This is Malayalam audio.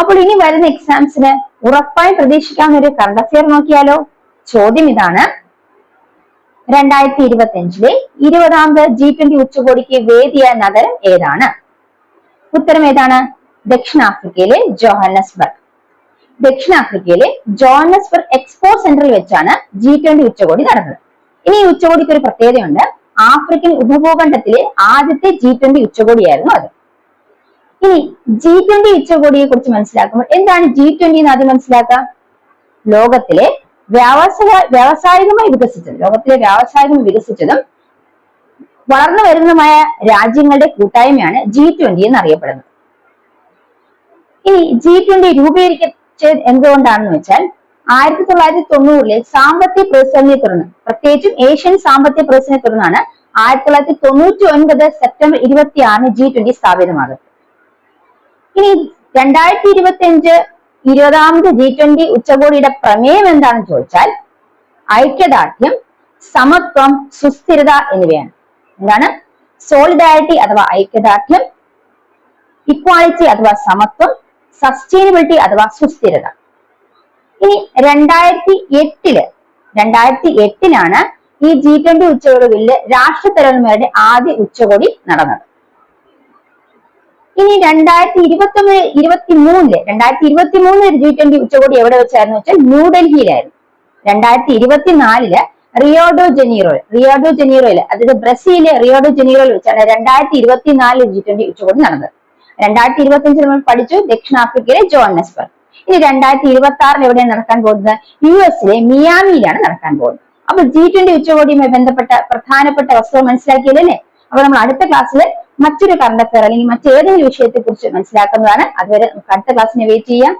അപ്പോൾ ഇനി വരുന്ന എക്സാംസിന് ഉറപ്പായും പ്രതീക്ഷിക്കാവുന്ന ഒരു കറണ്ട് അഫെയർ നോക്കിയാലോ. ചോദ്യം ഇതാണ്: 2025 20ാമത് G20 ഉച്ചകോടിക്ക് വേദിയായ നഗരം ഏതാണ്? ഉത്തരം ഏതാണ്? ദക്ഷിണാഫ്രിക്കയിലെ ജോഹന്നസ്ബർഗ്. ദക്ഷിണാഫ്രിക്കയിലെ ജോഹന്നസ്ബർഗ് എക്സ്പോ സെന്ററിൽ വെച്ചാണ് G20 ഉച്ചകോടി നടന്നത്. ഇനി ഈ ഉച്ചകോടിക്ക് ഒരു പ്രത്യേകതയുണ്ട്. ആഫ്രിക്കൻ ഉപഭൂഖണ്ഡത്തിലെ ആദ്യത്തെ G20 ഉച്ചകോടിയായിരുന്നു അത്. ഇനി G20 ഉച്ചകോടിയെ കുറിച്ച് മനസ്സിലാക്കുമ്പോൾ എന്താണ് G20 എന്ന് ആദ്യം മനസ്സിലാക്കുക. ലോകത്തിലെ വ്യാവസായികമായി വികസിച്ചതും വളർന്നു വരുന്നതുമായ രാജ്യങ്ങളുടെ കൂട്ടായ്മയാണ് G20 എന്നറിയപ്പെടുന്നത്. ഇനി G20 രൂപീകരിച്ചത് എന്തുകൊണ്ടാണെന്ന് വെച്ചാൽ 1990 സാമ്പത്തിക പ്രതിസന്ധിയെ തുടർന്ന്, പ്രത്യേകിച്ചും ഏഷ്യൻ സാമ്പത്തിക പ്രതിസന്ധിയെ തുടർന്നാണ് 1999 സെപ്റ്റംബർ 26 G20 സ്ഥാപിതമാകുന്നത്. ഇനി 2025 20ാമത് G20 ഉച്ചകോടിയുടെ പ്രമേയം എന്താണെന്ന് ചോദിച്ചാൽ ഐക്യദാർഢ്യം, സമത്വം, സുസ്ഥിരത എന്നിവയാണ്. എന്താണ്? സോളിഡാരിറ്റി അഥവാ ഐക്യദാർഢ്യം, ഇക്വാളിറ്റി അഥവാ സമത്വം, സസ്റ്റൈനബിലിറ്റി അഥവാ സുസ്ഥിരത. ഇനി 2008 ഈ G20 ഉച്ചകോടികളിലെ രാഷ്ട്രത്തലവന്മാരുടെ ആദ്യ ഉച്ചകോടി നടന്നത്. ഇനി 2023 G20 ഉച്ചകോടി എവിടെ വെച്ചായിരുന്നു വെച്ചാൽ ന്യൂഡൽഹിയിലായിരുന്നു. 2024 റിയോ ഡോ ജനീറോയിൽ, അതായത് ബ്രസീലിലെ റിയോ ഡോ ജനീറോയിൽ വെച്ചാണ് 2024 G20 ഉച്ചകോടി നടന്നത്. 2025 നമ്മൾ പഠിച്ചു ദക്ഷിണാഫ്രിക്കയിലെ ജോഹന്നസ്ബർഗ്. ഇനി 2026 എവിടെയാണ് നടക്കാൻ പോകുന്നത്? US-ലെ മിയാമിയിലാണ് നടക്കാൻ പോകുന്നത്. അപ്പൊ G20 ഉച്ചകോടിയുമായി ബന്ധപ്പെട്ട പ്രധാനപ്പെട്ട വസ്തുത മനസ്സിലാക്കിയല്ലേ? അപ്പൊ നമ്മൾ അടുത്ത ക്ലാസ്സിൽ മറ്റൊരു കറണ്ട് അഫെയർ അല്ലെങ്കിൽ മറ്റേതെങ്കിലും വിഷയത്തെ കുറിച്ച് മനസ്സിലാക്കുന്നതാണ്. അതുവരെ നമുക്ക് അടുത്ത ക്ലാസ്സിനെ വെയിറ്റ് ചെയ്യാം.